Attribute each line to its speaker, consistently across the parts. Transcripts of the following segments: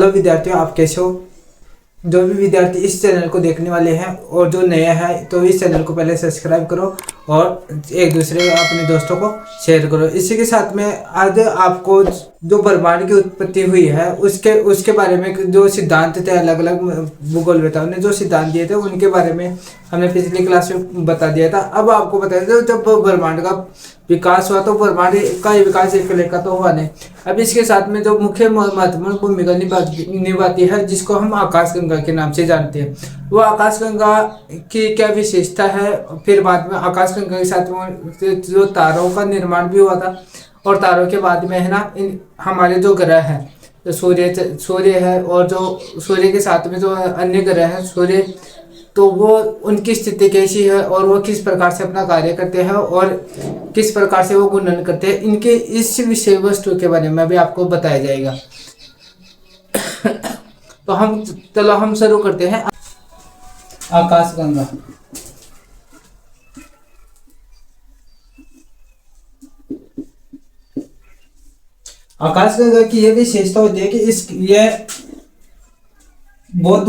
Speaker 1: Hello विद्यार्थियों, आप कैसे हो। जो भी विद्यार्थी इस चैनल को देखने वाले हैं और जो नया है तो इस चैनल को पहले सब्सक्राइब करो और एक दूसरे अपने दोस्तों को शेयर करो। इसी के साथ में आज आपको जो ब्रह्मांड की उत्पत्ति हुई है उसके बारे में जो सिद्धांत थे, अलग अलग भूगोलवेताओं ने जो सिद्धांत दिए थे उनके बारे में हमने पिछली क्लास में बता दिया था। अब आपको बता दें, जब ब्रह्मांड का विकास हुआ तो ब्रह्मांड का विकास एक लेखा तो हुआ नहीं। अब इसके साथ में जो मुख्य महत्वपूर्ण भूमिका निभाती है, जिसको हम आकाशगंगा के नाम से जानते हैं, वो आकाशगंगा की क्या विशेषता है। फिर बाद में आकाशगंगा के साथ में जो तारों का निर्माण भी हुआ था, और तारों के बाद में है ना हमारे जो ग्रह हैं, तो सूर्य है, और जो सूर्य के साथ में जो अन्य ग्रह हैं सूर्य, तो वो उनकी स्थिति कैसी है और वो किस प्रकार से अपना कार्य करते हैं और किस प्रकार से वो घूर्णन करते हैं, इनके इस विषय वस्तु के बारे में भी आपको बताया जाएगा। तो हम शुरू करते हैं। आकाशगंगा। आकाशगंगा की यह विशेषता होती है कि यह बहुत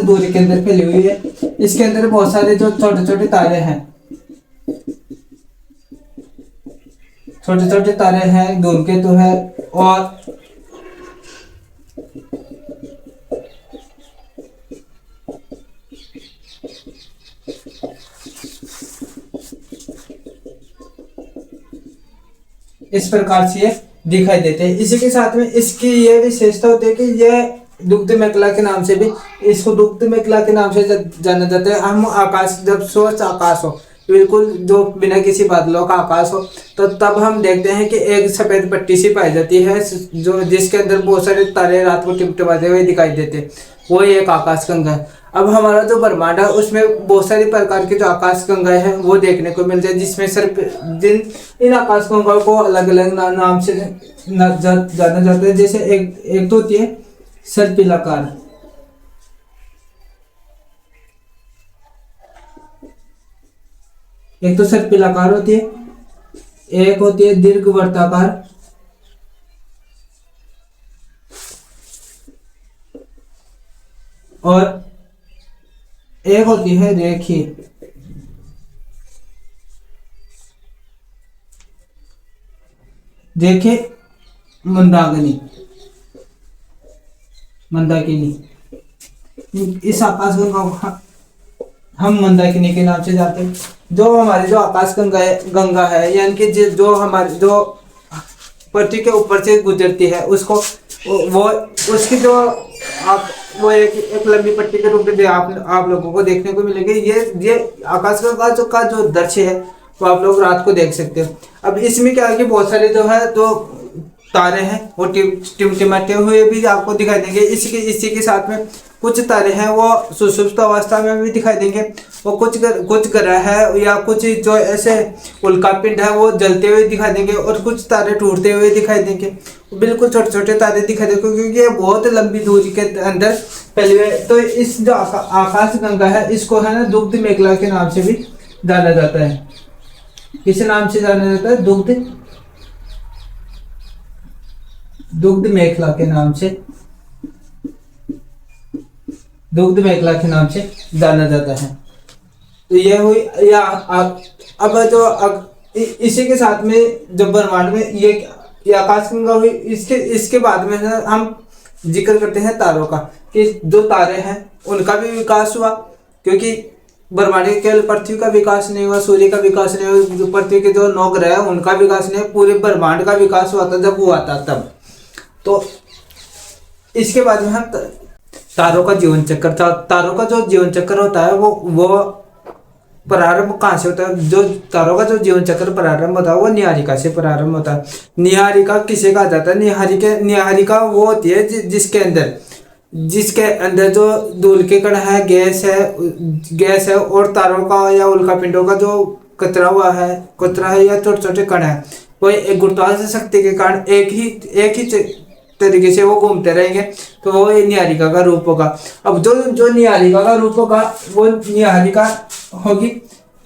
Speaker 1: दूरी के अंदर फैली हुई है। इसके अंदर बहुत सारे जो छोटे छोटे तारे हैं, धूमकेतु है, और इस प्रकार से ये दिखाई देते हैं। इसी के साथ में इसकी यह विशेषता होती है कि यह दुग्ध मेखला के नाम से भी, इसको दुग्ध मेखला के नाम से जाना जाता है। हम आकाश, जब स्वच्छ आकाश हो, बिल्कुल जो बिना किसी बादलों का आकाश हो, तो तब हम देखते हैं कि एक सफेद पट्टी सी पाई जाती है, जो जिसके अंदर बहुत सारे तारे रात को टिमटिमाते हुए दिखाई देते हैं, वो एक आकाशगंगा है। अब हमारा जो ब्रह्मांड है उसमें बहुत सारी प्रकार की जो आकाशगंगाएं हैं वो देखने को मिलते हैं, जिसमें सिर्फ इन आकाशगंगाओं को अलग अलग नाम से जाना जाता है। जैसे एक तो होती है सर्पिलाकार, एक तो सर्पिलाकार होती है, एक होती है दीर्घवृत्ताकार, और एक होती है रेखीय। देखिए मंदाकिनी, इस आकाशगंगा को हम मंदाकिनी के नाम से जानते हैं। जो हमारी जो आकाशगंगा है, यानी कि जो हमारी जो पृथ्वी के ऊपर से गुजरती है, उसको वो उसकी जो वो एक लंबी पट्टी के रूप में आप लोगों को देखने को मिलेगी। ये आकाशगंगा का जो दृश्य है वो आप लोग रात को देख सकते हो। अब इसमें क्या है कि बहुत सारे जो है तो तारे हैं वो टिमटिमाते हुए भी आपको दिखाई देंगे। इसी के साथ में कुछ तारे हैं वो सुषुप्त अवस्था में भी दिखाई देंगे, वो कुछ ग्रह है या कुछ जो ऐसे उल्कापिंड है वो जलते हुए दिखाई देंगे, और कुछ तारे टूटते हुए दिखाई देंगे। बिल्कुल छोटे छोटे तारे दिखाई देंगे, क्योंकि ये बहुत लंबी दूरी के अंदर फैले हुए। तो इस जो आकाशगंगा है इसको है ना दुग्ध मेखला के नाम से भी जाना जाता है। किस नाम से जाना जाता है? दुग्ध मेखला के नाम से जाना जाता है। तो यह हुई या अब जो इसी के साथ में जब ब्रह्मांड में ये आकाशगंगा हुई, इसके बाद में हम जिक्र करते हैं तारों का, कि जो तारे हैं उनका भी विकास हुआ, क्योंकि ब्रह्मांड के केवल पृथ्वी का विकास नहीं हुआ, सूर्य का विकास नहीं हुआ, जो पृथ्वी के जो 9 ग्रह हैं उनका विकास नहीं, पूरे ब्रह्मांड का विकास हुआ था जब हुआ था तब। तो इसके बाद में हम तारों का जीवन चक्र था। तारों का जो जीवन चक्र होता है वो प्रारंभ कहाँ से होता है? जो तारों का जो जीवन चक्र प्रारंभ होता है वो निहारिका से प्रारंभ होता है। निहारिका किसे कहा जाता है? निहारिका वो होती है जिसके अंदर जो धूल के कण है, गैस है, और तारों का या उल्कापिंडों का जो कतरा है या छोटे छोटे कण है, वो एक गुरुत्वाकर्षण शक्ति के कारण एक ही तरीके से वो घूमते रहेंगे, तो वो निहारिका का रूप होगा। अब जो निहारिका का रूप होगा वो निहारिका होगी,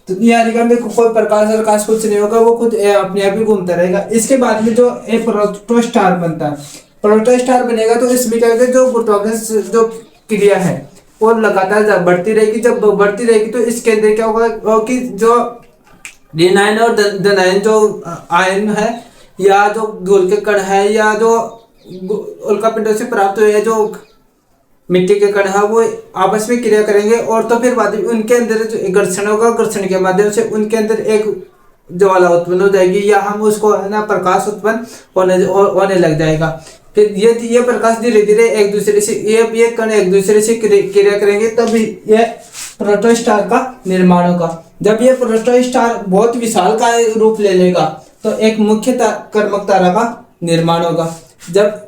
Speaker 1: तो निहारिका में कोई प्रकाश कुछ नहीं होगा, वो खुद अपने आप ही घूमता रहेगा। इसके बाद में जो एक प्रोटोस्टार बनता है, प्रोटोस्टार बनेगा तो इसमें क्या होगा, जो गुरुत्वाकर्षण जो क्रिया है वो लगातार बढ़ती रहेगी। जब बढ़ती रहेगी तो इसके अंदर क्या होगा कि जो D9 और D9 जो आयन है या जो धूल के कण है या जो उल्कापिंडों से प्राप्त हुए जो मिट्टी के कण है वो आपस में क्रिया करेंगे और तो फिर बाद में उनके अंदर जो घर्षण होगा, घर्षण के माध्यम से उनके अंदर एक ज्वाला उत्पन्न हो जाएगी या हम उसको है ना प्रकाश उत्पन्न होने लग जाएगा। फिर ये प्रकाश धीरे धीरे एक दूसरे से ये कण एक दूसरे से क्रिया करेंगे तब ये प्रोटोस्टार का निर्माण होगा। जब ये प्रोटोस्टार बहुत विशाल का रूप ले लेगा तो एक मुख्य कर्मक तारा का निर्माण होगा। जब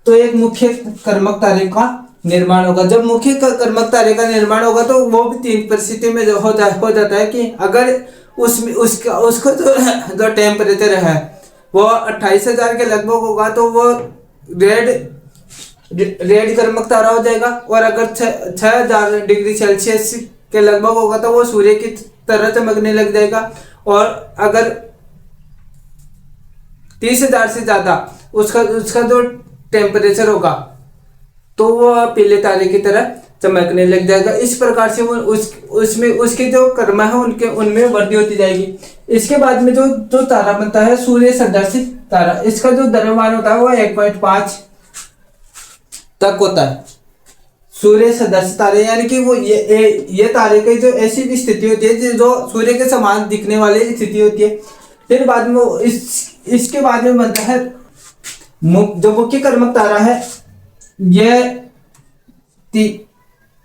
Speaker 1: तो एक मुख्य कर्मक तारे का निर्माण होगा। जब मुख्य कर्मक तारे का निर्माण होगा तो वो भी तीन परिस्थिति में हो जाता है कि अगर उसमें उसको जो टेम्परेचर है वो 28,000 के लगभग होगा तो वो रेड कर्मक तारा हो जाएगा। और अगर 6,000 डिग्री सेल्सियस के लगभग होगा तो वो सूर्य की तरह चमकने लग जाएगा। और अगर 30,000 से ज्यादा उसका जो टेम्परेचर होगा तो वो पीले तारे की तरह चमकने लग जाएगा। इस प्रकार से वो उसमें उसके जो कर्म है उनमें वृद्धि होती जाएगी। इसके बाद में जो तारा बनता है सूर्य सदृश तारा, इसका जो द्रव्यमान होता है वो 1.5 तक होता है। सूर्य सदृश तारे यानी कि वो ये तारे की जो ऐसी स्थिति होती है जो सूर्य के समान दिखने वाली स्थिति होती है। फिर बाद में इसके बाद में बनता है जो मुख्य कर्मक तारा है। यह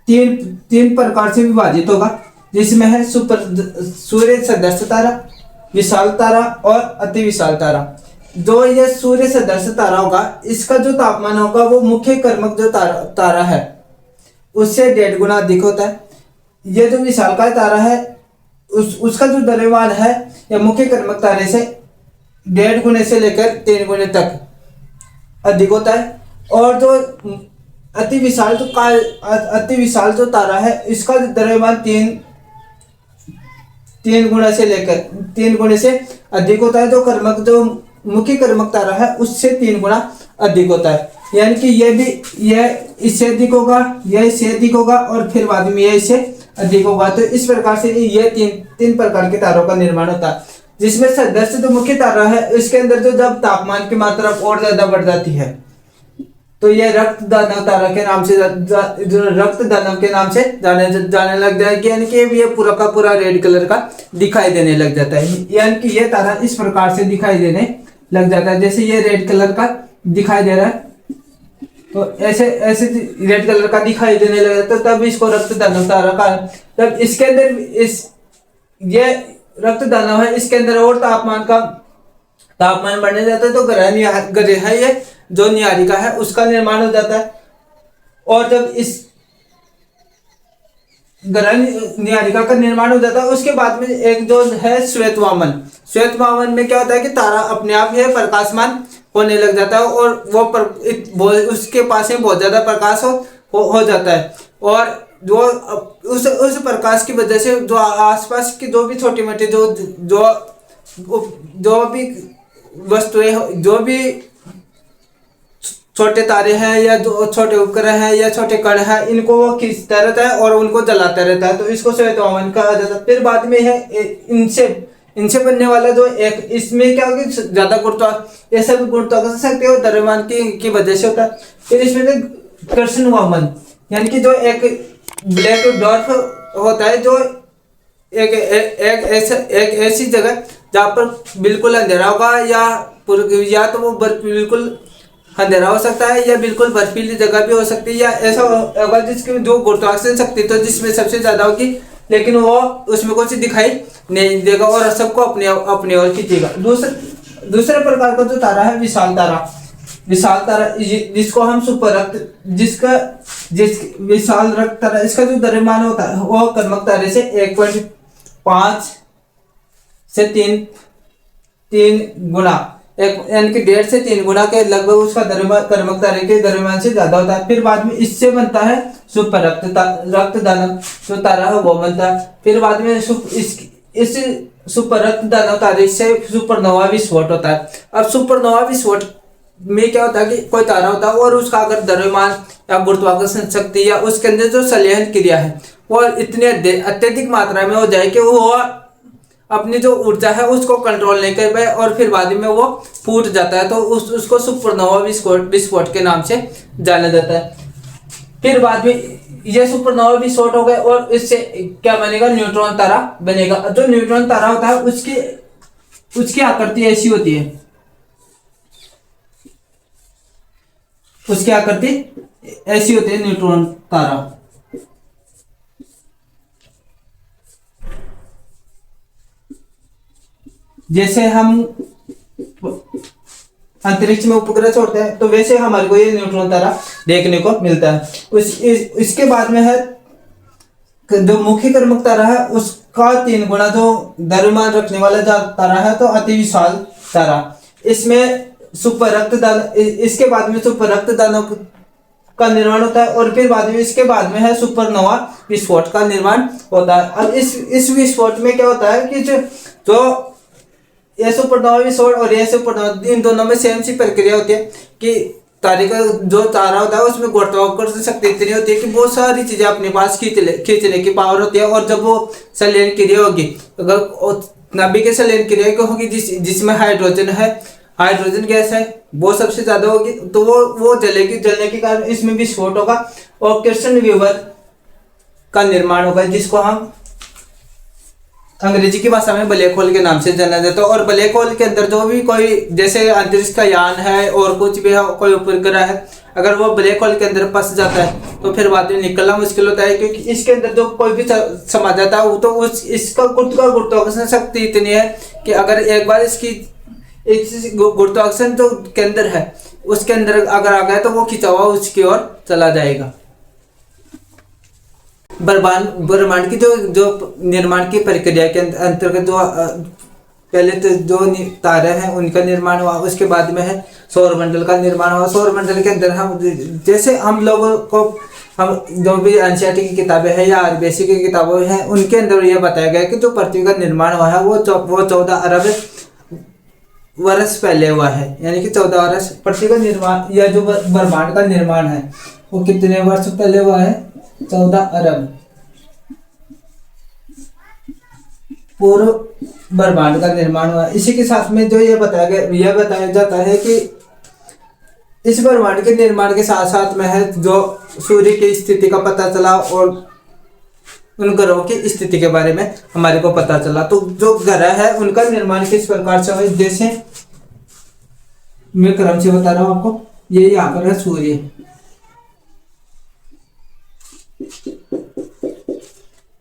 Speaker 1: तीन प्रकार से विभाजित होगा जिसमें है सूर्य सदृश तारा, विशाल तारा और अति विशाल तारा। जो ये सूर्य सदृश तारा होगा इसका जो तापमान होगा वो मुख्य कर्मक जो तारा है उससे 1.5 गुना अधिक होता है। ये जो विशालकाय तारा है उसका जो द्रव्यमान है या मुख्य कर्मक तारे से 1.5 गुने से लेकर 3 गुने तक अधिक होता है। और जो अति विशाल जो तारा है इसका द्रव्यमान 3 गुणे से अधिक होता है। जो मुख्य कर्मक तारा है उससे 3 गुना अधिक होता है। यानी कि यह इससे अधिक होगा, यह इससे अधिक होगा और फिर बाद में यह इससे अधिक होगा। तो इस प्रकार से ये तीन प्रकार के तारों का निर्माण होता है। जिसमें सदस्य जो मुख्य तारा है इसके अंदर जो जब तापमान की मात्रा और ज्यादा बढ़ जाती है तो यह रक्त दानव तारा के नाम से रक्त दानव के नाम से जाने लग जाएगी। यानी कि ये पूरा का पूरा रेड कलर का दिखाई देने लग जाता है। यानी कि यह तारा इस प्रकार से दिखाई देने लग जाता है जैसे ये रेड कलर का दिखाई दे रहा है तो ऐसे रेड कलर का दिखाई देने लग जाता है तब इसको रक्त दानव तारा का। तब इसके अंदर ये रक्त दानव है इसके अंदर और तापमान बढ़ने जाता है तो ग्रह है ये जो न्यारिका है उसका निर्माण हो जाता है। और जब इस ग्रह न्यारिका का निर्माण हो जाता है उसके बाद में एक जो है श्वेत वामन में क्या होता है कि तारा अपने आप यह प्रकाशमान होने लग जाता है और उसके पास में बहुत ज्यादा प्रकाश हो जाता है। और जो उस प्रकाश की वजह से जो आसपास की जो भी छोटी मोटी जो भी वस्तुएं जो भी छोटे तारे हैं या जो छोटे उपग्रह हैं या छोटे कण हैं इनको वो खींचता रहता है और उनको जलाता रहता है तो इसको श्वेत वामन कहा जाता है। फिर बाद में है इनसे बनने वाला जो एक इसमें क्या होगा ज्यादा गुरुत्वाकर्षण ये सब गुरुत्वाकर्षण शक्ति और द्रव्यमान की वजह से होता है। फिर इसमें कृष्ण वामन यानी कि जो एक ब्लैक डॉट होता है जो एक ऐसी जगह जहाँ पर बिल्कुल अंधेरा होगा या तो वो बिल्कुल अंधेरा हो सकता है या बिल्कुल बर्फीली जगह भी हो सकती है या ऐसा होगा जिसकी जो गुरुत्वाकर्षण शक्ति तो जिसमें सबसे ज्यादा होगी लेकिन वो उसमें कुछ दिखाई नहीं देगा और सबको अपने ओर खींचेगा। दूसरे प्रकार का जो तारा है विशाल तारा जिसको हम सुपर रक्त विशाल रक्त तारा इसका जो द्रव्यमान होता है वो कर्मक तारे से 1.5 से 3 गुना यानी कि 1.5 से 3 गुना के लगभग उसका कर्मक तारे के द्रव्यमान से ज्यादा होता है। फिर बाद में इससे बनता है सुपर रक्त दानव जो तारा है वो बनता है। फिर बाद में इस सुपर रक्त दानव तारे से सुपरनोवा विस्फोट होता है। अब सुपरनोवा विस्फोट में क्या होता है कि कोई तारा होता है और उसका अगर द्रव्यमान या गुरुत्वाकर्षण शक्ति या उसके अंदर जो संलयन क्रिया है वो इतनी अत्यधिक मात्रा में हो जाए कि वो अपनी जो ऊर्जा है उसको कंट्रोल नहीं कर पाए और फिर बाद में वो फूट जाता है, तो उसको सुपरनोवा विस्फोट के नाम से जाना जाता है। फिर बाद में ये सुपरनोवा विस्फोट हो गए और इससे क्या बनेगा, न्यूट्रॉन तारा बनेगा। जो न्यूट्रॉन तारा होता है उसकी आकृति ऐसी होती है, उसकी आकृति ऐसी होती है न्यूट्रॉन तारा। जैसे हम अंतरिक्ष में उपग्रह छोड़ते हैं तो वैसे हमारे को ये न्यूट्रॉन तारा देखने को मिलता है। इसके बाद में है जो मुख्य कर्मक तारा है उसका 3 गुना जो द्रव्यमान रखने वाला तारा है तो अति विशाल तारा। इसमें सुपर रक्तदान, इसके बाद में सुपर रक्तदानों का निर्माण होता है और फिर बाद में इसके बाद में है सुपरनोवा विस्फोट का निर्माण होता है। अब इस विस्फोट में क्या होता है कि जो ये सुपरनोवा विस्फोट और ये सुपरनोवा, इन दोनों में सेम सी प्रक्रिया होती है कि तारे का जो तारा होता है उसमें गुरुत्वाकर्षण शक्ति इतनी होती है कि बहुत सारी चीजें अपने पास खींचने की पावर होती है। और जब वो संलयन क्रिया होगी, अगर नाभिक के संलयन क्रिया होगी जिसमें हाइड्रोजन है, हाइड्रोजन गैस है, वो सबसे ज्यादा होगी तो वो जलेगी। जलने के कारण इसमें विस्फोट होगा और किर्सन व्यूवर का निर्माण होगा, जिसको हम अंग्रेजी की भाषा में ब्लैक होल के नाम से जाना जाता है। और ब्लैक होल के अंदर जो भी कोई जैसे अंतरिक्ष का यान है और कुछ भी है, कोई उपग्रह है, अगर वो ब्लैक होल के अंदर फंस जाता है तो फिर बाद में निकलना मुश्किल होता है, क्योंकि इसके अंदर जो कोई भी समा जाता है वो तो इसका गुरुत्वाकर्षण शक्ति इतनी है कि अगर एक बार इसकी गुरुत्वाकर्षण जो केंद्र है उसके अंदर अगर आ गया तो वो खिंचा हुआ उसकी ओर चला जाएगा। ब्रह्मांड की जो निर्माण की प्रक्रिया के अंतर्गत जो पहले तो जो तारे हैं उनका निर्माण हुआ, उसके बाद में है सौरमंडल का निर्माण हुआ। सौरमंडल के अंदर हम जैसे हम लोगों को हम जो भी एनसीईआरटी की किताबें हैं या आरबीएससी की किताबें हैं उनके अंदर यह बताया गया कि जो पृथ्वी का निर्माण हुआ है वो 14 अरब वर्ष पहले हुआ है, यानी कि 14 वर्ष। पृथ्वी का निर्माण या जो ब्रह्मांड का निर्माण है वो कितने वर्ष पहले हुआ है, 14 अरब। पूर्व ब्रह्मांड का निर्माण हुआ। इसी के साथ में जो ये बताया जाता है कि इस ब्रह्मांड के निर्माण के साथ साथ में है जो सूर्य की स्थिति का पता चला और उन ग्रहों की स्थिति के बारे में हमारे को पता चला। तो जो ग्रह है उनका निर्माण किस प्रकार से हुआ, जैसे मैं क्रम से बता रहा हूं आपको। ये यहाँ पर है सूर्य,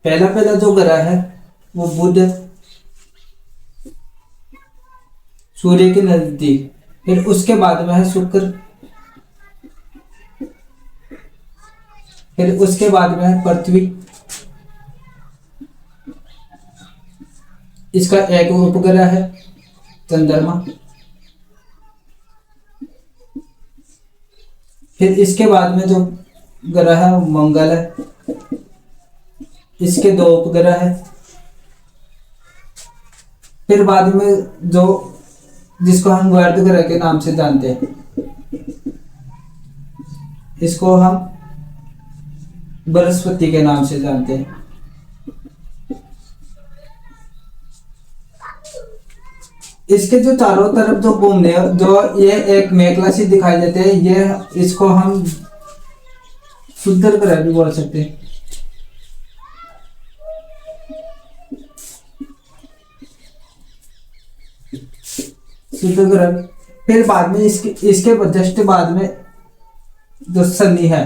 Speaker 1: पहला जो ग्रह है वो बुध, सूर्य के नजदीक। फिर उसके बाद में है शुक्र, फिर उसके बाद में है पृथ्वी, इसका एक उपग्रह है चंद्रमा। फिर इसके बाद में जो ग्रह है वो मंगल है, इसके 2 उपग्रह है। फिर बाद में जो जिसको हम वर्ध ग्रह के नाम से जानते हैं, इसको हम बृहस्पति के नाम से जानते हैं। इसके जो चारों तरफ जो घूमने जो ये एक मेखला सी दिखाई देते हैं, ये इसको हम शुद्ध ग्रह भी बोल सकते हैं। शुद्ध ग्रह। फिर बाद में इसके जस्ट बाद में जो शनि है,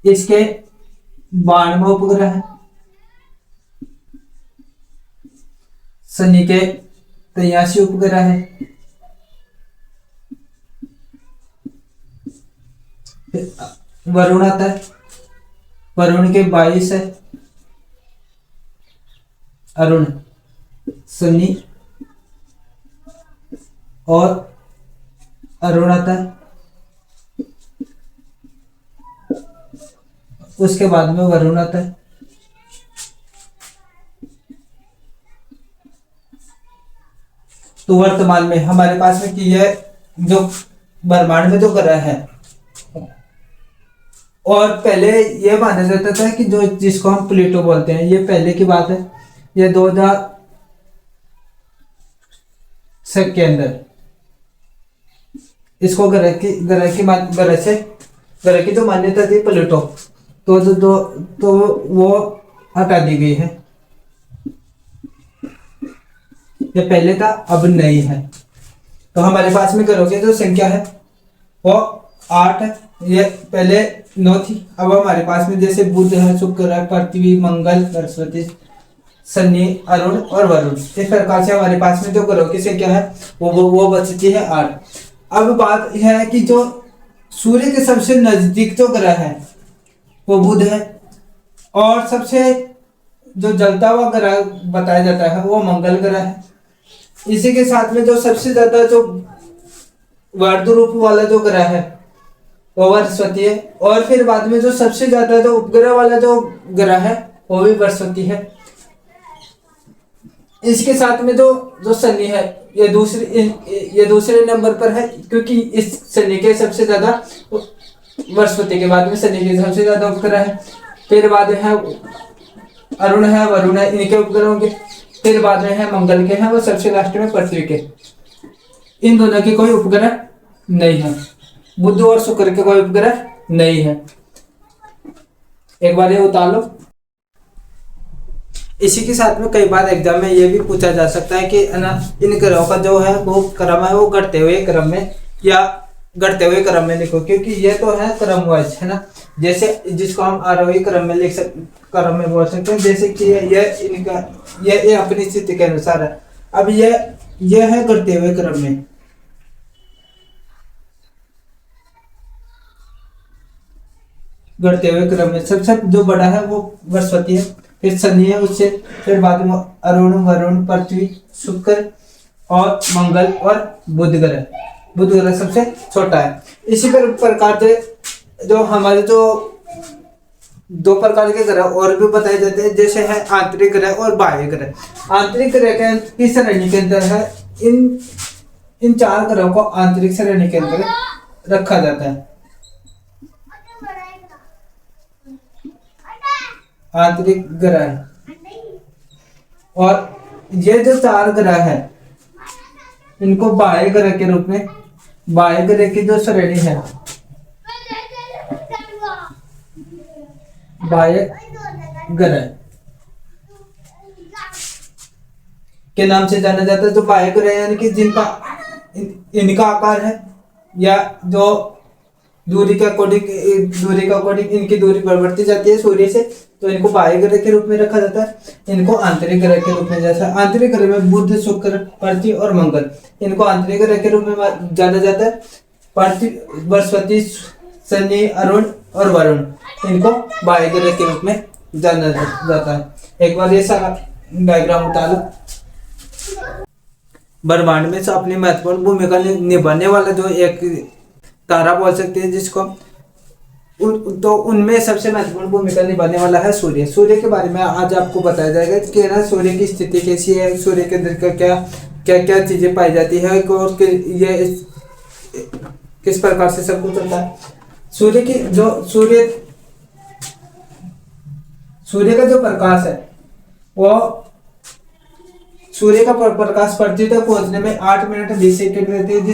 Speaker 1: इसके 92 उपग्रह है। शनि के 83 उपग्रह है। वरुण आता है, वरुण के 22 है। अरुण, शनि और अरुण आता है। उसके बाद में वरुण आता है। तो वर्तमान में हमारे पास में कि यह जो ब्रह्मांड में जो ग्रह है, और पहले यह माना जाता था कि जो जिसको हम प्लूटो बोलते हैं, ये पहले की बात है, ये 2000 के अंदर इसको ग्रह की जो मान्यता थी प्लूटो, तो वो हटा दी गई है। ये पहले था, अब नहीं है। तो हमारे पास में ग्रहों की जो संख्या है वो 8 है। ये पहले 9 थी, अब हमारे पास में जैसे बुध है, शुक्र है, पृथ्वी, मंगल, बृहस्पति, शनि, अरुण और वरुण, इस प्रकार से हमारे पास में जो ग्रहों की संख्या है वो बचती है 8। अब बात यह है कि जो सूर्य के सबसे नजदीक जो ग्रह है वो बुध है, और सबसे जो जलता हुआ ग्रह बताया जाता है वो मंगल ग्रह है। इसी के साथ में जो सबसे ज्यादा जो वर्ध रूप वाला जो ग्रह है वो बृहस्पति है, और फिर बाद में जो सबसे ज्यादा जो उपग्रह वाला जो ग्रह है वो भी बृहस्पति है। इसके साथ में जो शनि है ये दूसरे नंबर पर है, क्योंकि इस शनि के सबसे ज्यादा, बृहस्पति के बाद में शनि के सबसे ज्यादा उपग्रह है। फिर बाद में है अरुण है, वरुण है, इनके उपग्रह होंगे। फिर बाद में है मंगल के हैं, वो सबसे लास्ट में पृथ्वी के। इन दोनों के कोई उपग्रह नहीं है। बुध और शुक्र के कोई उपग्रह नहीं है। एक बार ये उतार लो। इसी के साथ में कई बार एग्जाम में ये भी पूछा जा सकता है कि इन ग्रहों का जो है वो क्रम है वो घटते हुए क्रम में या घटते हुए क्रम में लिखो, क्योंकि ये तो है क्रम वाइज, है ना। जैसे जिसको हम आरोही क्रम में लिख सकते, क्रम में बोल सकते हैं, जैसे कि ये अपनी स्थिति के अनुसार है। अब ये है घटते हुए क्रम में। घटते हुए क्रम में सबसे जो बड़ा है वो बृहस्पति है, फिर शनि है उससे, फिर बाद में अरुण, वरुण, पृथ्वी, शुक्र और मंगल और बुध ग्रह सबसे छोटा है। इसी प्रकार से जो हमारे जो 2 प्रकार के ग्रह और भी बताए जाते हैं, जैसे है आंतरिक ग्रह और बाह्य ग्रह। आंतरिक ग्रह की श्रेणी के अंदर है इन 4 ग्रहों को आंतरिक श्रेणी के अंदर रखा जाता है। आंतरिक ग्रह, और ये जो 4 ग्रह है इनको बाह्य ग्रह के रूप में, बाह्य ग्रह की जो श्रेणी है बाह्य ग्रह के नाम से जाना जाता है। जो बाह्य ग्रह यानी कि जिनका इनका आकार है या जो दूरी के अकॉर्डिंग इनकी दूरी बढ़ती जाती है सूर्य से, तो इनको बाह्य ग्रह के रूप में रखा जाता है। इनको आंतरिक ग्रह के रूप में, जैसा आंतरिक ग्रह में बुध, शुक्र, पृथ्वी और मंगल, इनको आंतरिक ग्रह के रूप में जाना जाता है। पृथ्वी, बृहस्पति, शनि, अरुण और वरुण, इनको बाह्य ग्रह के रूप में जाना जाता है। एक बार ये सारा डायग्राम उतार लो। ब्रह्मांड में से अपनी महत्वपूर्ण भूमिका निभाने वाला जो एक तारा बोल सकते हैं जिसको, तो उनमें सबसे महत्वपूर्ण भूमिका निभाने वाला है सूर्य। सूर्य के बारे में आज आपको बताया जाएगा कि ना सूर्य की स्थिति कैसी है, सूर्य के अंदर का क्या चीजें पाई जाती है, और ये किस प्रकार से सब कुछ होता है। सूर्य का जो प्रकाश है वो, सूर्य का प्रकाश पृथ्वी तक पहुंचने में 8 मिनट 20 सेकंड रहते हैं,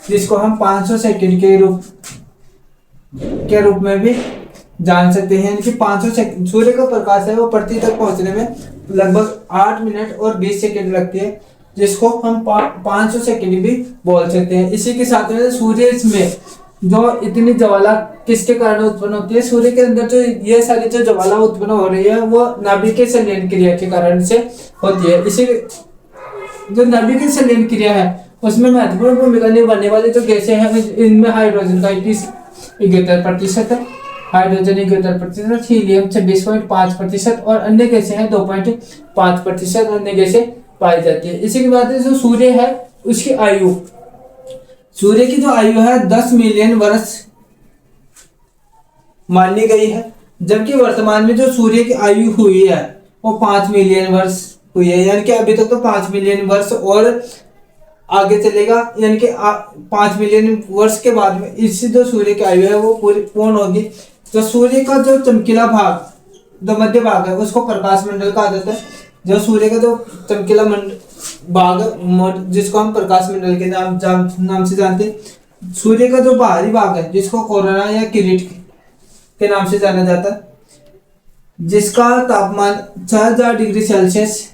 Speaker 1: जिसको हम 500 सेकंड के रूप में भी जान सकते हैं। कि 500 सेकंड सूर्य का प्रकाश है वो पृथ्वी तक पहुंचने में लगभग 8 मिनट और 20 सेकंड लगती है, जिसको हम 500 सेकंड भी बोल सकते हैं। इसी के साथ में सूर्य में जो इतनी ज्वाला किसके कारण उत्पन्न होती है, सूर्य के अंदर जो ये सारी जो ज्वाला उत्पन्न हो रही है वो नाभिकीय संलयन क्रिया के कारण से होती है। इसी जो नाभिकीय संलयन क्रिया है उसमें महत्वपूर्ण भूमिका निभाने वाले जो गैसें हैं, इनमें हाइड्रोजन का 71% है, हाइड्रोजन 71%, हीलियम 26.5% और अन्य गैसें हैं 2.5% अन्य गैसें पाई जाती है। इसी के बाद जो सूर्य है उसकी आयु, सूर्य की जो आयु है 10 मिलियन वर्ष मानी गई है, जबकि वर्तमान में जो सूर्य की आयु हुई है वो 5 मिलियन वर्ष हुई है, यानी कि अभी तक तो 5 मिलियन वर्ष और आगे चलेगा, यानी कि 5 मिलियन वर्ष के बाद में इससे जो सूर्य की आयु है वो पूरी पूर्ण होगी। जो सूर्य का जो चमकीला भाग, जो मध्य भाग है, उसको प्रकाश मंडल कहा जाता है। जो सूर्य का जो चमकीला भाग है, जिसको हम प्रकाश मंडल के नाम से जानते हैं। सूर्य का जो बाहरी भाग है, जिसको कोरोना या किरीट के नाम से जाना जाता है, जिसका तापमान 6000 डिग्री सेल्सियस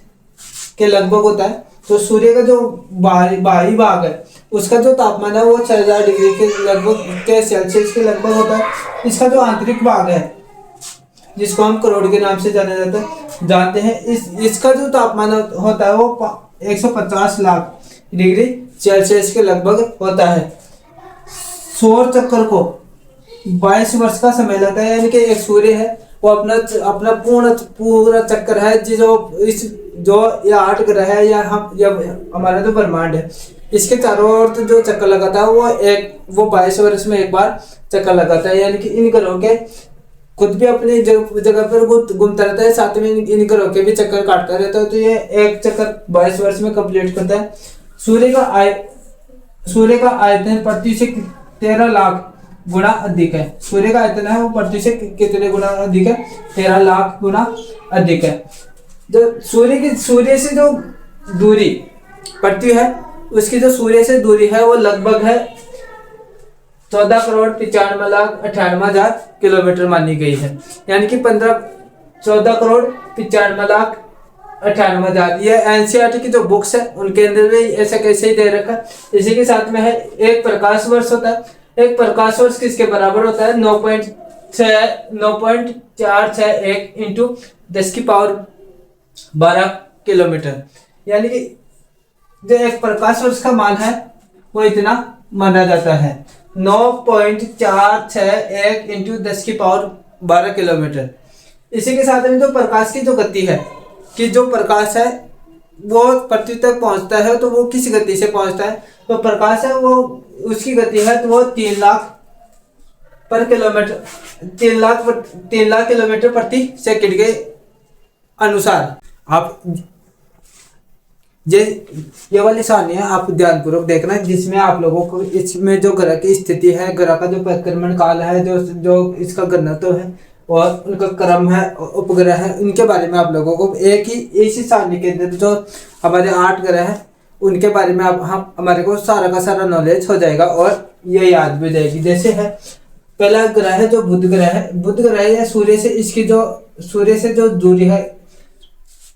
Speaker 1: के लगभग होता है। तो सूर्य का जो बाहरी भाग है, उसका जो तापमान है वो 6000 डिग्री के लगभग के सेल्सियस के लगभग होता है। इसका जो आंतरिक भाग है, जिसको हम करोड़ के नाम से जानते हैं, इसका जो तापमान होता है वो 150 लाख डिग्री सेल्सियस के लगभग होता है। सौर चक्र को 22 वर्ष का समय लगता है, यानी कि एक सूर्य है वो अपना पूरा चक्कर है, जो या 8 ग्रह है या हमारा जो ब्रह्मांड है, इसके चारों ओर जो चक्कर लगाता है वो 22 वर्ष में एक बार चक्कर लगाता है। यानी कि इन ग्रहों के खुद भी अपनी जगह पर घूमता रहता है, साथ में इन ग्रहों के भी चक्कर काटता रहता है। तो ये एक चक्कर 22 वर्ष में कंप्लीट करता है। सूर्य का आयतन पृथ्वी से 13 लाख गुना अधिक है। सूर्य का आयतन है वो पृथ्वी से कितने गुना अधिक है? 13 लाख गुना अधिक है। जो सूर्य से जो दूरी पृथ्वी है, उसकी जो सूर्य से दूरी है वो लगभग है 14,95,98,000 किलोमीटर मानी गई है। यानी कि 14,95,98,000। ये एनसीईआरटी की जो बुक्स है उनके अंदर भी ऐसा कैसे ही दे रखा है। इसी के साथ में है एक प्रकाश वर्ष होता है। एक प्रकाश वर्ष किसके बराबर होता है? 9.461 इंटू 10⁻12 किलोमीटर। यानी कि जो एक प्रकाश वर्ष का मान है वो इतना माना जाता है, 9.461 इंटू 10⁻12 किलोमीटर। इसी के साथ में जो प्रकाश की जो गति है, कि जो प्रकाश है वो पृथ्वी तक पहुंचता है तो वो किस गति से पहुंचता है? तो प्रकाश है वो उसकी गति है तो वो 3 लाख किलोमीटर प्रति सेकंड के अनुसार। आप ये वाली सारणी है, आप ध्यानपूर्वक देखना, जिसमें आप लोगों को इसमें जो ग्रह की स्थिति है, ग्रह का जो परिक्रमण काल है, जो इसका घनत्व है और उनका क्रम है, उपग्रह है, उनके बारे में आप लोगों को एक ही इसी सारणी के अंदर जो हमारे 8 ग्रह हैं उनके बारे में हमारे को सारा का सारा नॉलेज हो जाएगा और ये याद भी जाएगी। जैसे है पहला ग्रह है जो बुध ग्रह है। बुध ग्रह है सूर्य से जो दूरी है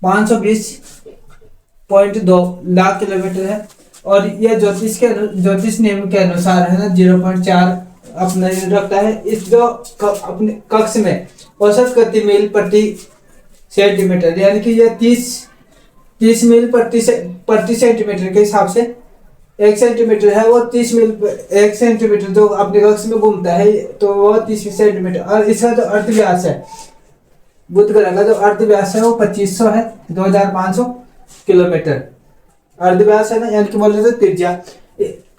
Speaker 1: 520.2 लाख किलोमीटर है। और यह ज्योतिष नियम के अनुसार है ना 0.4 अपना रखता है। इस जो अपने कक्ष में औसत गति मील प्रति सेंटीमीटर, यानी कि यह 30 मील प्रति सेंटीमीटर के हिसाब से 1 सेंटीमीटर है वो 30 मील 1 सेंटीमीटर जो अपने कक्ष में घूमता है तो वो 30 सेंटीमीटर। और इसका जो अर्ध व्यास है, बुध ग्रह का जो अर्ध व्यास है वो 2500 है, 2500 किलोमीटर अर्ध व्यास है ना, यानी कि बोले तो त्रिज्या।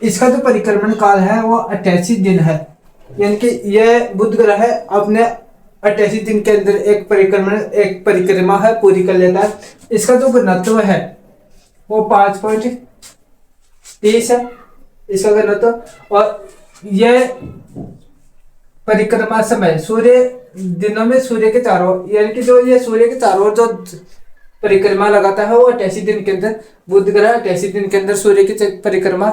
Speaker 1: इसका जो परिक्रमण काल है वो 88 दिन है, यानी कि यह बुध ग्रह है अपने 88 दिन के अंदर एक परिक्रमा है पूरी कर लेता है। इसका जो घनत्व है वो 5.30 है इसका घनत्व। और यह परिक्रमा समय सूर्य दिनों में सूर्य के चारों, यानी कि जो ये सूर्य के चारों जो परिक्रमा लगाता है वो 88 दिन के अंदर, बुध ग्रह 88 दिन के अंदर सूर्य की परिक्रमा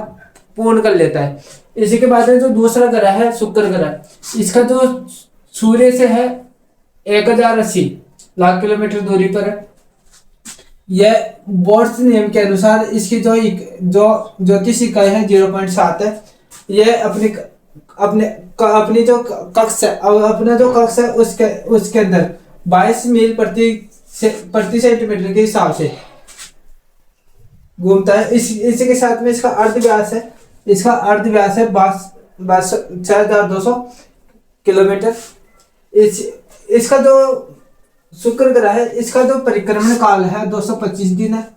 Speaker 1: पूर्ण कर लेता है। इसी के बाद जो दूसरा ग्रह है शुक्र ग्रह, इसका जो सूर्य से है 1080 लाख किलोमीटर दूरी पर है। यह बोर्ड्स नियम के अनुसार इसकी जो ज्योतिष इकाई है 0.7 है। यह अपनी जो कक्ष है, अपना जो कक्ष है उसके अंदर 22 मील प्रति सेंटीमीटर के हिसाब से घूमता है। इसी के साथ में इसका अर्ध व्यास है, 6200 किलोमीटर। इसका जो शुक्र ग्रह है इसका जो परिक्रमण काल है 225 दिन है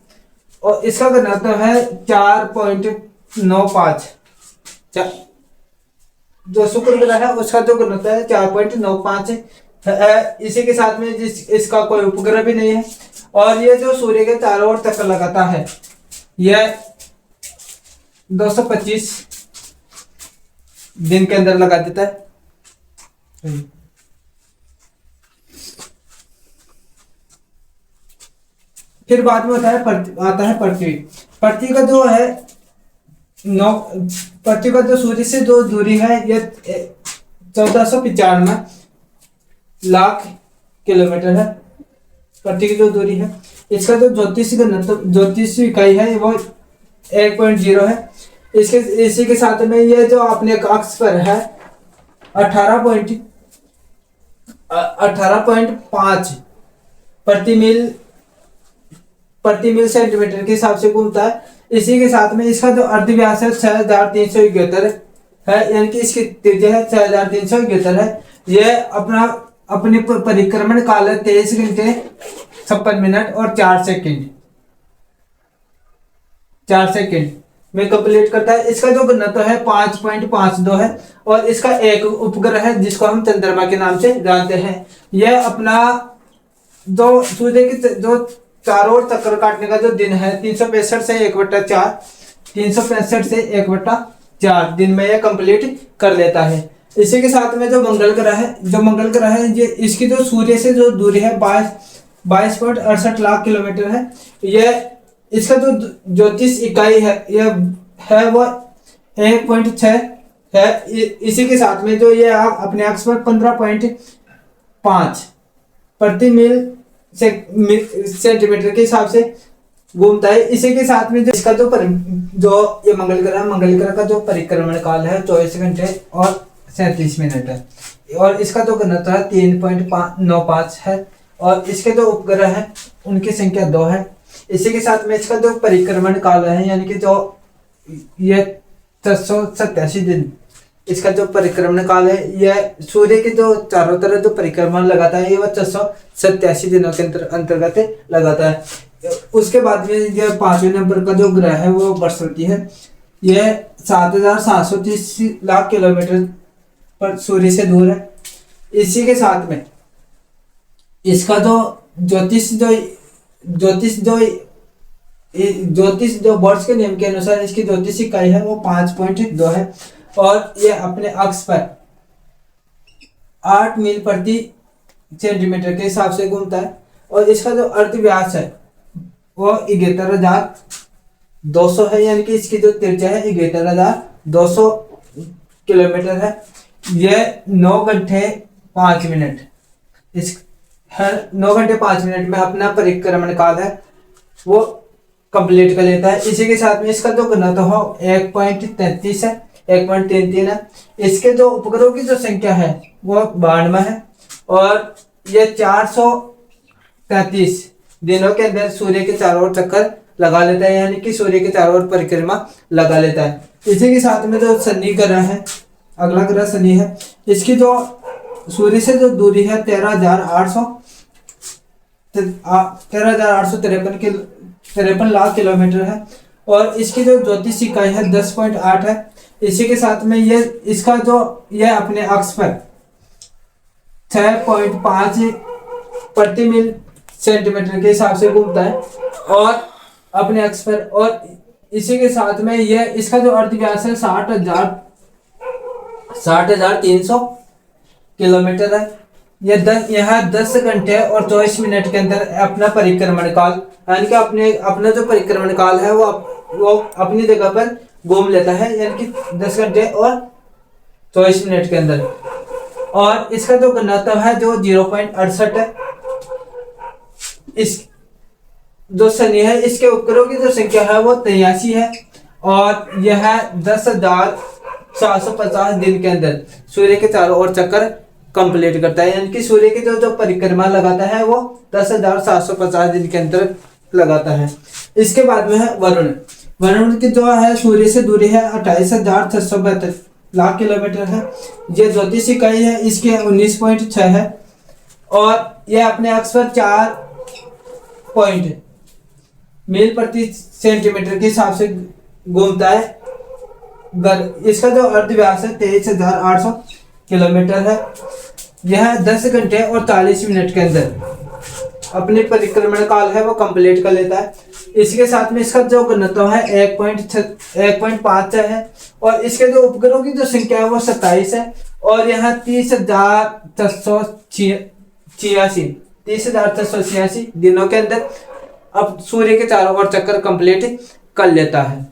Speaker 1: और इसका घनत्व है 4.95। जो शुक्र ग्रह है उसका जो घनत्व है 4.95 है। इसी के साथ में इसका कोई उपग्रह भी नहीं है। और ये जो सूर्य के चारों ओर चक्कर लगाता है यह 225 दिन के अंदर लगा देता है। फिर बाद में आता है पृथ्वी। पृथ्वी का जो है पृथ्वी का जो सूर्य से जो दूरी है ये 1495 लाख किलोमीटर है। पृथ्वी की जो दूरी है, इसका जो ज्योतिष इकाई है वो 1.0 है। इसी के साथ में ये जो अपने अक्ष पर है 18.5 प्रति मील सेंटीमीटर के हिसाब से घूमता है। इसी के साथ में इसका जो अर्धव्यास है 6371 है, यानी कि इसकी त्रिज्या है 6371 है। यह अपने परिक्रमण काल है 23 घंटे 56 मिनट और 4 सेकंड में कंप्लीट करता है। इसका जो घनत्व है 5.52 है और इसका एक उपग्रह है जिसको हम चंद्रमा के नाम से जानते हैं। यह अपना जो सूर्य के जो चारों ओर चक्कर काटने का जो दिन है 365 से 1/4 दिन में यह कंप्लीट कर लेता है। इसी के साथ में जो मंगल ग्रह है ये इसकी जो सूर्य से जो दूरी है 22.68 लाख किलोमीटर है। यह इसका जो ज्योतिष इकाई है यह है वो 1.6 है। इसी के साथ में जो ये अपने अक्ष पर 15.5 प्रति मील सेंटीमीटर के हिसाब से घूमता है। इसी के साथ में जो इसका जो ये मंगल ग्रह का जो परिक्रमण काल है 24 घंटे और 37 मिनट है और इसका जो घनत्व है 3.95 है और इसके जो उपग्रह है उनकी संख्या 2 है। इसी के साथ में इसका जो परिक्रमण काल है यानी कि जो ये 687 दिन इसका जो परिक्रमण काल है यह सूर्य के जो चारों तरफ जो परिक्रमण लगाता है ये वह 687 दिनों के अंतर्गत लगाता है। उसके बाद में यह 5वें नंबर का जो ग्रह है वो बृहस्पति है। यह 7730 लाख किलोमीटर पर सूर्य से दूर है। इसी के साथ में इसका जो ज्योतिष जो वर्ष के नियम के अनुसार इसकी ज्योतिष इकाई है वो 5.2 है और ये अपने अक्ष पर 8 मील प्रति सेंटीमीटर के हिसाब से घूमता है और इसका जो अर्धव्यास है वो 11200 है, यानी कि इसकी जो त्रिज्या है 11200 किलोमीटर है। यह 9 घंटे 5 मिनट इस हर 9 घंटे 5 मिनट में अपना परिक्रमण काल है वो कंप्लीट कर लेता है। इसी के साथ में इसका जो घनत्व हो 1.33 है 1.33 है। इसके जो उपग्रहों की जो संख्या है वो 92 है और यह 433 दिनों के अंदर सूर्य के चारों ओर चक्कर लगा लेता है, यानी कि सूर्य के चारों ओर परिक्रमा लगा लेता है। इसी के साथ में जो शनि ग्रह है, अगला ग्रह शनि है। इसकी जो सूर्य से जो दूरी है 13,853 लाख किलोमीटर है और इसकी जो ज्योतिष इकाई है 10.8 है। इसी के साथ में यह अपने अक्ष पर 6.5 प्रति मील सेंटीमीटर के हिसाब से घूमता है और अपने अक्ष पर, और इसी के साथ में यह इसका जो अर्धव्यास है 60,300 किलोमीटर है। यह 10 घंटे और 24 मिनट के अंदर अपना परिक्रमण काल, यानी कि अपना जो परिक्रमण काल है वो अपनी जगह पर घूम लेता है, यानी कि 10 घंटे और 24 मिनट के अंदर। और इसका जो घनत्व है जो 0.68 है। इस जो शनि है इसके उपग्रहों की जो संख्या है वो 83 है और यह 10,750 दिन के अंदर सूर्य के चारों ओर चक्कर कंप्लीट करता है, यानी कि सूर्य की जो परिक्रमा लगाता है वो 10,750 दिन के अंदर लगाता है। इसके बाद में है वरुण की जो है सूर्य से दूरी है 28,672 लाख किलोमीटर है। ये ज्योतिष इकाई है, इसके 19.6 है और यह अपने अक्ष पर 4 मील प्रति सेंटीमीटर के हिसाब से घूमता है। इसका जो अर्धव्यास है 23,800 किलोमीटर है। यह 10 घंटे और 40 मिनट के अंदर अपनी परिक्रमण काल है वो कंप्लीट कर लेता है। इसके साथ में इसका जो घनत्व है 1.5 है और इसके जो उपग्रहों की जो संख्या है वो 27 है और यहाँ 30,686 दिनों के अंदर अब सूर्य के चारों ओर चक्कर कंप्लीट कर लेता है।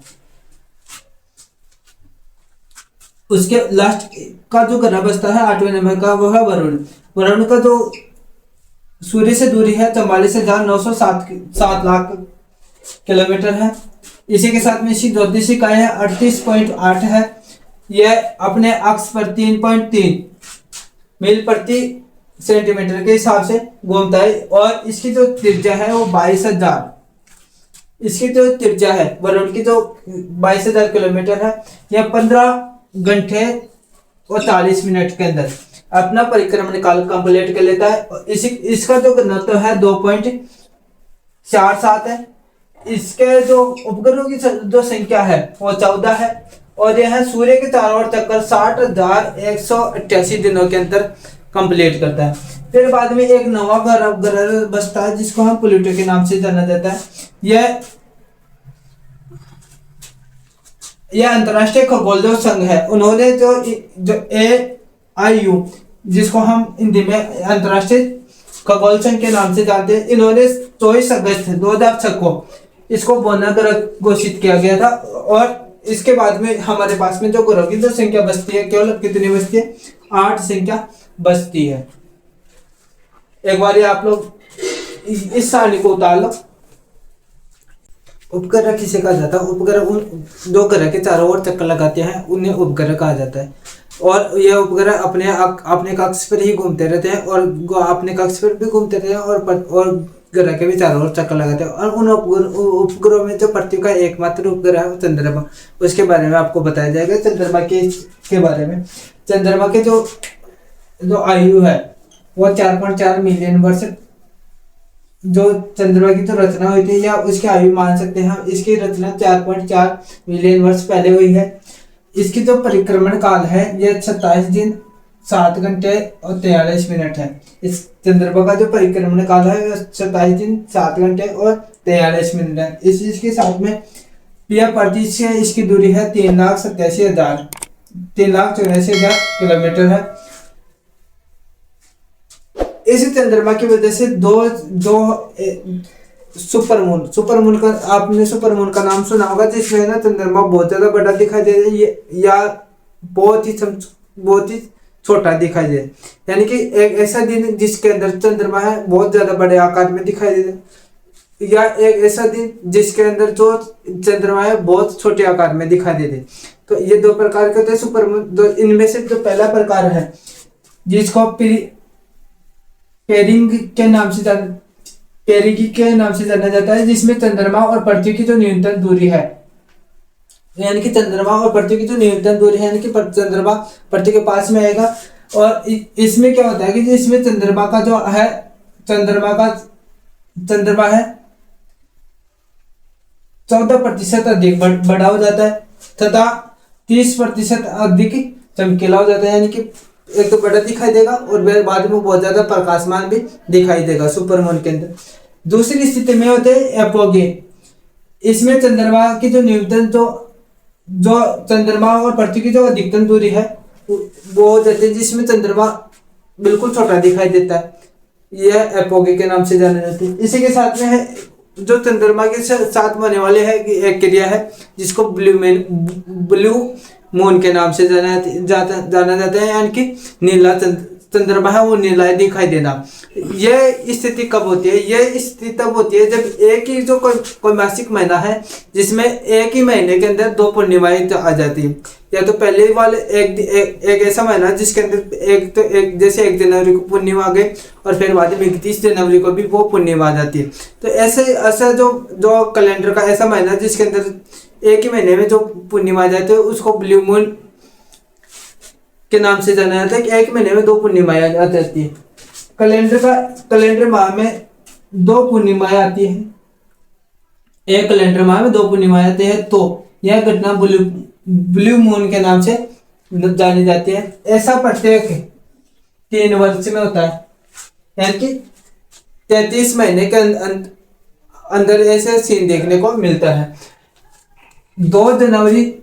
Speaker 1: उसके लास्ट का जो ग्रह बचता है 8वें नंबर का वो है वरुण। वरुण का जो सूर्य से दूरी है 44,907 लाख किलोमीटर है। इसी के साथ में इसकी ज्योतिषीय इकाई है 38.8 है। यह अपने अक्ष पर 3.3 मील प्रति सेंटीमीटर के हिसाब से घूमता है और इसकी जो त्रिज्या है वो 22,000, इसकी जो त्रिज्या है वरुण की जो 22,000 किलोमीटर है। यह 15 घंटे और 40 मिनट के अंदर अपना परिक्रमण काल कंप्लीट कर लेता है। इसका जो घनत्व है 2.47 है। इसके जो उपग्रहों की जो संख्या है वो 14 है और यह सूर्य के चारों ओर चक्कर 60,188 दिनों के अंदर कंप्लीट करता है। फिर बाद में एक नवा ग्रह बचता है जिसको हम प्लूटो के नाम से जाना जाता है। यह अंतरराष्ट्रीय खगोल संघ है। उन्होंने जो AIU जिसको हम हिंदी में अंतरराष्ट्रीय खगोल संघ के नाम से जानते हैं, इन्होंने 24 अगस्त 2006 को इसको बौना ग्रह घोषित किया गया था। और इसके बाद में हमारे पास में जो ग्रहों की जो संख्या बचती है केवल कितनी बचती है? 8 संख्या बचती है। एक बार आप लोग इस सारणी को उतार लो। उपग्रह किसे कहा जाता है? उपग्रह उन दो ग्रह के चारों ओर चक्कर लगाते हैं उन्हें उपग्रह कहा जाता है। और यह उपग्रह अपने कक्ष पर ही घूमते रहते हैं और अपने कक्ष पर भी घूमते रहते हैं और ग्रह के भी चारों ओर चक्कर लगाते हैं। और उन उपग्रहों में जो पृथ्वी का एकमात्र उपग्रह है चंद्रमा, उसके बारे में आपको बताया जाएगा। चंद्रमा के बारे में, चंद्रमा के जो आयु है वो 4.4 मिलियन वर्ष, जो चंद्रमा की जो रचना हुई थी या उसकी आयु मान सकते हैं हम, इसकी रचना 4.4 मिलियन वर्ष पहले हुई है। इसकी जो परिक्रमण काल है यह 27 दिन 7 घंटे और 43 मिनट है। इस चंद्रमा का जो परिक्रमण काल है वह 27 दिन 7 घंटे और 43 मिनट है। इसके साथ में यह पृथ्वी से इसकी दूरी है 3,84,000 किलोमीटर है। इस चंद्रमा की वजह से दो सुपरमून का, आपने सुपरमून का नाम सुना होगा, जिसमें ना चंद्रमा बहुत ज्यादा बड़ा दिखाई दे रहा है या बहुत ही छोटा दिखाई दे, यानी कि एक ऐसा दिन जिसके अंदर चंद्रमा है बहुत ज्यादा बड़े आकार में दिखाई दे, या एक ऐसा दिन जिसके अंदर जो चंद्रमा है बहुत छोटे आकार में दिखाई दे। तो ये दो प्रकार के होते हैं सुपरमून। इनमें से जो पहला प्रकार है जिसको पेरिगी के नाम से जाना जाता है, जिसमें चंद्रमा और पृथ्वी की जो न्यूनतम दूरी है, यानी कि चंद्रमा और पृथ्वी की जो न्यूनतम दूरी है, यानी कि चंद्रमा पृथ्वी के पास में आएगा। और इसमें क्या होता है कि इसमें चंद्रमा का जो है चंद्रमा है 14% अधिक बड़ा हो जाता है तथा 30% अधिक चमकीला हो जाता है, यानी कि एक तो बड़ा दिखाई देगा और बाद में बहुत ज्यादा प्रकाशमान भी दिखाई देगा सुपरमून के अंदर। दूसरी स्थिति में होते हैं एपोगे। इसमें चंद्रमा की जो न्यूनतम जो चंद्रमा और पृथ्वी की जो अधिकतम दूरी है वो हो जाती है, जिसमें चंद्रमा बिल्कुल छोटा दिखाई देता है। यह एपोगे के नाम से जाने जाती है। इसी के साथ में है जो चंद्रमा के साथ होने वाले है कि एक क्रिया है जिसको ब्लू मून के नाम से जाना जाता है, यानी कि नीला चंद्रमा है वो नीला दिखाई देना। यह स्थिति कब होती है? यह स्थिति तब होती है जब एक ही जो कोई मासिक महीना है जिसमें एक ही महीने के अंदर 2 पूर्णिमाएं आ जाती है, या तो पहले वाले एक ऐसा महीना जिसके अंदर एक जैसे 1 जनवरी को पूर्णिमा आ गई और फिर बाद में 31 जनवरी को भी वो पूर्णिमा आ जाती है। तो ऐसा जो कैलेंडर का ऐसा महीना जिसके अंदर एक ही महीने में जो पूर्णिमा आ जाती है उसको ब्लू मून के नाम से जाना जाता है कि एक महीने में 2 पूर्णिमाएं आ जाती है। कैलेंडर माह में 2 पूर्णिमाएं आती है, एक कैलेंडर माह में 2 पूर्णिमाएं आती है, तो यह घटना ब्लू मून के नाम से जानी जाती है। ऐसा प्रत्येक 3 वर्ष में होता है, यानी कि 33 महीने के अंदर ऐसे सीन देखने को मिलता है। 2 जनवरी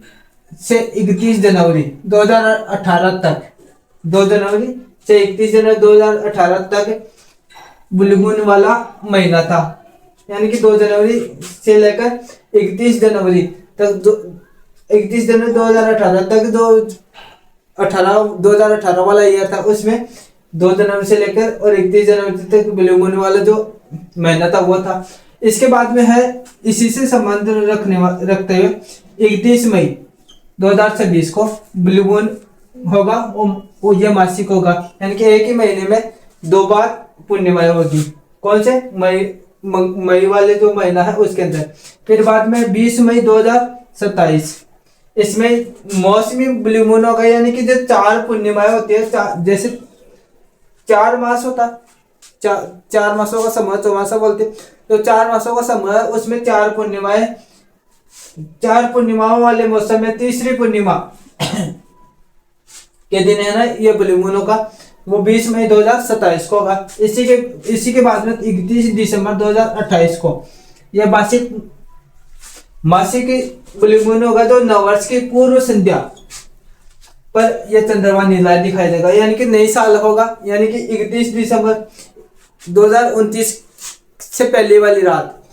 Speaker 1: से 31 जनवरी 2018 तक, 2 जनवरी से 31 जनवरी 2018 तक ब्लू मून वाला महीना था। यानी कि 2 जनवरी से लेकर 31 जनवरी तक, 31 जनवरी 2018 तक, 2018 वाला ईयर था, उसमें 2 जनवरी से लेकर और 31 जनवरी तक ब्लू मून वाला जो महीना था वो था। इसके बाद में है, इसी से संबंध रखते हुए 31 मई 2026 को ब्लू मून होगा, वो ये मासिक होगा। यानी कि एक ही महीने में 2 बार पूर्णिमाएं होगी। कौन से? मई वाले जो महीना है उसके अंदर। फिर बाद में 20 मई 2027, इसमें मौसमी ब्लू मून होगा। यानी कि जो 4 पूर्णिमाएं होती है, जैसे 4 मास होता, 4 मासों का समय चौमासा बोलते, तो 4 मासों का समय, उसमें 4 पूर्णिमाएं, 4 पूर्णिमाओं वाले मौसम में तीसरी पूर्णिमा के दिन है ना ये ब्लू मून होगा, वो 20 मई 2027 को होगा। इसी के बाद में 31 दिसंबर 2028 को यह मासिक ब्लू मून होगा, जो नववर्ष की पूर्व संध्या पर यह चंद्रमा नीला दिखाई देगा। यानी कि नई साल होगा, यानी कि 31 दिसंबर 2029 से पहले वाली रात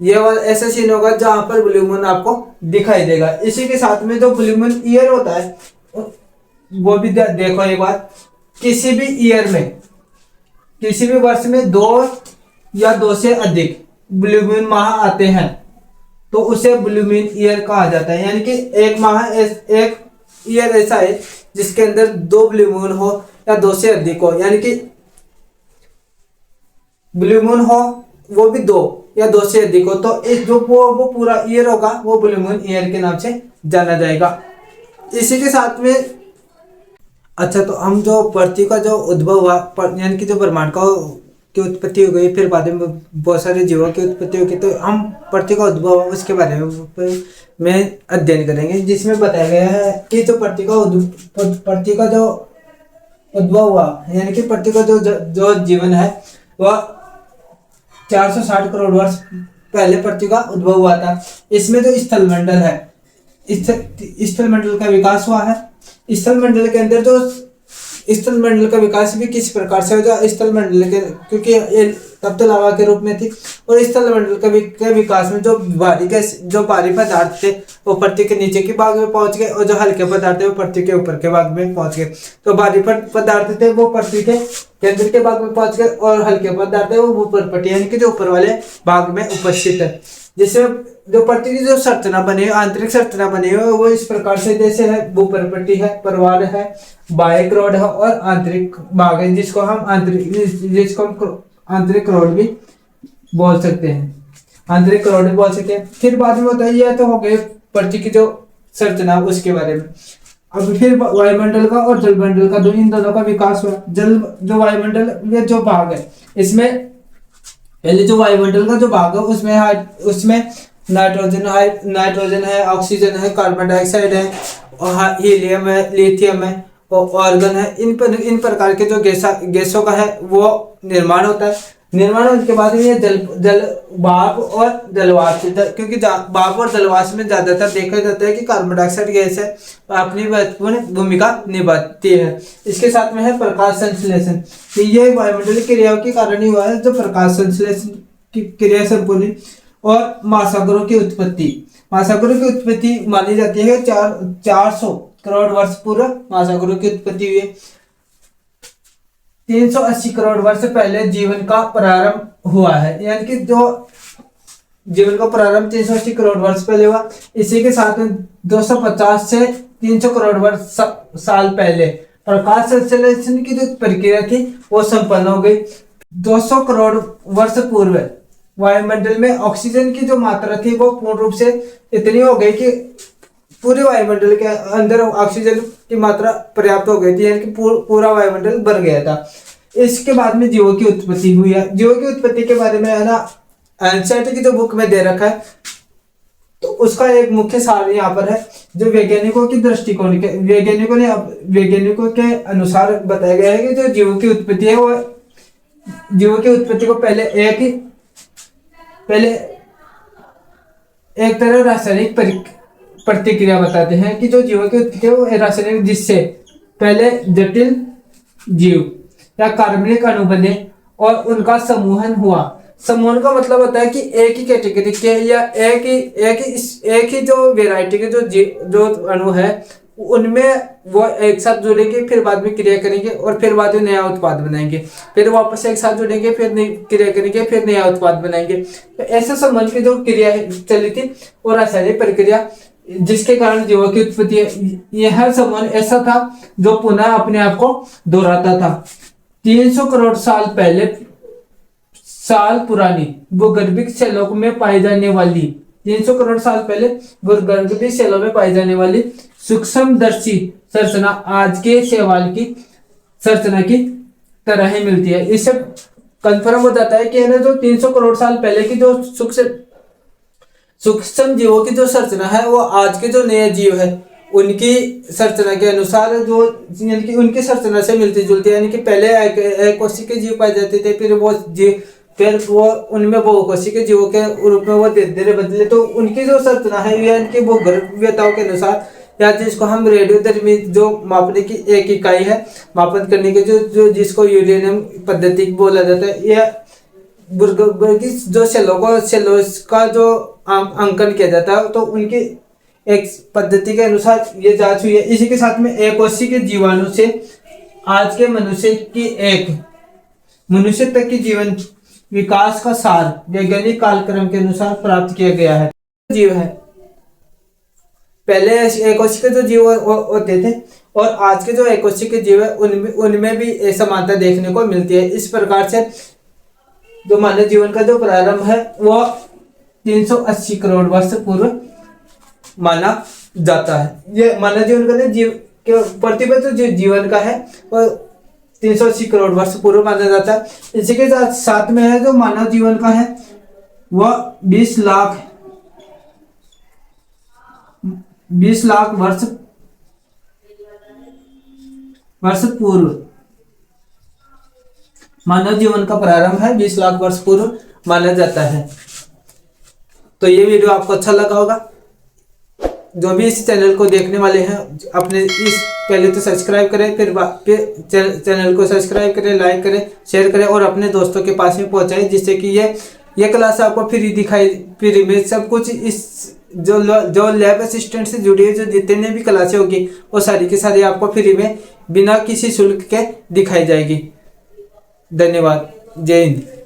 Speaker 1: ये वाला ऐसा सीन होगा जहां पर ब्लू मून आपको दिखाई देगा। इसी के साथ में जो ब्लू मून ईयर होता है वो भी देखो एक बार, किसी भी ईयर में, किसी भी वर्ष में 2 या 2 से अधिक ब्लू मून माह आते हैं तो उसे ब्लू मून ईयर कहा जाता है। यानी कि एक ईयर ऐसा है जिसके अंदर 2 ब्लू मून हो या 2 से अधिक हो, यानी कि ब्लू मून हो वो भी 2 या 2 से अधिक हो, तो इस जो वो पूरा ईयर होगा वो ब्लू मून ईयर के नाम से जाना जाएगा। इसी के साथ में अच्छा, तो हम जो पृथ्वी का जो उद्भव हुआ, यानी कि जो ब्रह्मांड का की उत्पत्ति हो गई, फिर बाद में बहुत सारे जीवों की उत्पत्ति होगी, तो हम पृथ्वी का उद्भव हुआ उसके बारे में अध्ययन करेंगे, जिसमें बताया गया है कि जो पृथ्वी का जो उद्भव हुआ, यानी कि पृथ्वी का जो जीवन है वह 460 करोड़ वर्ष पहले पृथ्वी का उद्भव हुआ था। इसमें जो स्थलमंडल है, स्थलमंडल का विकास हुआ है। स्थलमंडल के अंदर जो स्थलमंडल का विकास भी किस प्रकार से हो, स्थलमंडल के, क्योंकि ये तब तो लावा के रूप में थी, और स्थलमंडल के विकास में जो भारी पदार्थ थे वो पृथ्वी के नीचे के भाग में पहुंच गए, और जो हल्के पदार्थ थे वो पृथ्वी के ऊपर के भाग में पहुंच गए। तो भारी पदार्थ थे वो पृथ्वी के केंद्र के भाग में पहुंच गए, और हल्के पदार्थ है वो ऊपर पट्टी, यानी कि जो ऊपर वाले भाग में उपस्थित है। जिसमें जो पृथ्वी की जो संरचना बनी है, आंतरिक संरचना बनी है, वो इस प्रकार से जैसे है, भूपरपट्टी है, परवाल है, बाह्य क्रोड है और आंतरिक भाग है, जिसको हम आंतरिक क्रोड भी बोल सकते हैं, आंतरिक क्रोड भी बोल सकते हैं। फिर बाद में बताइए, तो हो गए पृथ्वी की जो संरचना उसके बारे में। अब फिर वायुमंडल का और जलमंडल का इन दोनों का विकास हुआ। जो वायुमंडल में जो भाग है, इसमें पहले जो वायुमंडल का जो भाग है उसमें नाइट्रोजन है, ऑक्सीजन है, कार्बन डाइऑक्साइड है, और हीलियम है, लिथियम है, और आर्गन है। इन प्रकार के जो गैसों का है वो निर्माण होता है। निर्माण होने के बाद ये जल भाप और जलवाष्प, क्योंकि भाप और जलवाष्प में ज्यादातर देखा जाता है कि कार्बन डाइऑक्साइड गैस है अपनी महत्वपूर्ण भूमिका निभाती है। इसके साथ में है प्रकाश संश्लेषण, ये वायुमंडलीय क्रियाओं के कारण ही हुआ है, जो प्रकाश संश्लेषण की क्रिया संपूर्ण, और महासागरों की उत्पत्ति मानी जाती है 400 करोड़ वर्ष पूर्व महासागरों की उत्पत्ति हुई है। 380 करोड़ वर्ष पहले जीवन का प्रारंभ हुआ है, यानी कि जो जीवन का प्रारंभ 380 करोड़ वर्ष पहले हुआ। इसी के साथ में 250 से 300 करोड़ वर्ष साल पहले प्रकाश संश्लेषण की जो प्रक्रिया थी वो संपन्न हो गई। 200 करोड़ वर्ष पूर्व वायुमंडल में ऑक्सीजन की जो मात्रा थी वो पूर्ण रूप से इतनी हो गई कि पूरे वायुमंडल के अंदर ऑक्सीजन की मात्रा पर्याप्त हो गई थी, यानी कि पूरा वायुमंडल भर गया था। इसके बाद में जीवों की उत्पत्ति हुई है। जीवों की उत्पत्ति के बारे में है ना एनसीईआरटी की जो बुक में दे रखा है, तो उसका एक मुख्य सार यहाँ पर है, जो वैज्ञानिकों की दृष्टिकोण के वैज्ञानिकों के अनुसार बताया गया है कि जो जीवों की उत्पत्ति है वो जीवों की उत्पत्ति को पहले एक तरह रासायनिक प्रतिक्रिया बताते हैं कि जो जीवों की उत्पत्ति है वो रासायनिक, जिससे पहले जटिल जीव या कार्बनिक अणु बने और उनका समूहन हुआ। समूहन का मतलब होता है कि एक ही कैटेगरी के या एक ही जो वेराइटी के जो अणु है उनमें वो एक साथ जुड़ेंगे, फिर बाद में क्रिया करेंगे और फिर बाद में नया उत्पाद बनाएंगे, फिर वापस एक साथ जुड़ेंगे, फिर क्रिया करेंगे, फिर नया उत्पाद बनाएंगे। तो ऐसे संबंध की जो क्रिया चली थी और रासायनिक प्रक्रिया जिसके कारण जीवों की उत्पत्ति है, यह संबंध ऐसा था जो पुनः अपने आप को दोहराता था। 300 करोड़ साल पुरानी भूगर्भिक सेलों में पाई जाने वाली 300 करोड़ साल पहले भूगर्भिक सेलों में पाई जाने वाली सूक्ष्मदर्शी संरचना आज के शैवाल की संरचना की तरह ही मिलती है। इससे कंफर्म हो जाता है कि जो 300 करोड़ साल पहले की जो सूक्ष्म जीवों की जो संरचना है वो आज के जो नए जीव है उनकी संरचना के अनुसार जो यानी कि उनकी संरचना से मिलती जुलती है। यानी कि पहले एक कोशिका जीव पाए जाते थे, फिर वो उनमें बहुकोशिकीय जीवों के रूप में वो धीरे धीरे बदले। तो उनकी जो संरचना है इनकी भूगर्भीयताओं के अनुसार, या जिसको हम रेडियोधर्मी जो मापने की एक इकाई है मापन करने के जो जिसको यूरेनियम पद्धति बोला जाता है, यह की जो सेलों का जो अंकन किया जाता है तो उनकी एक पद्धति के अनुसार ये जांच हुई है। इसी के साथ में एक कोशिकीय जीवाणु से आज के मनुष्य तक की जीवन विकास का सार वैज्ञानिक कालक्रम के अनुसार प्राप्त किया गया है। जीव है पहले एक कोशिकीय जो जीव होते थे और आज के जो एक कोशिकीय जीव है उनमें भी समानता देखने को मिलती है। इस प्रकार से जो मानव जीवन का जो प्रारंभ है वो 380 करोड़ वर्ष पूर्व माना जाता है। ये मानव जीवन का जीव के प्रतिबद्ध जो जीवन का है वो 380 करोड़ वर्ष पूर्व माना जाता है। इसी के साथ में है जो मानव जीवन का है वह 20 लाख वर्ष पूर्व मानव जीवन का प्रारंभ है, 20 लाख वर्ष पूर्व माना जाता है। तो ये वीडियो आपको अच्छा लगा होगा। जो भी इस चैनल को देखने वाले हैं अपने पहले तो सब्सक्राइब करें, फिर चैनल को सब्सक्राइब करें, लाइक करें, शेयर करें और अपने दोस्तों के पास में पहुंचाएं, जिससे कि ये क्लास आपको फ्री में सब कुछ इस जो लैब असिस्टेंट से जुड़ी है जो जितने भी क्लासें होगी वो सारी की सारी आपको फ्री में बिना किसी शुल्क के दिखाई जाएगी। धन्यवाद। जय हिंद।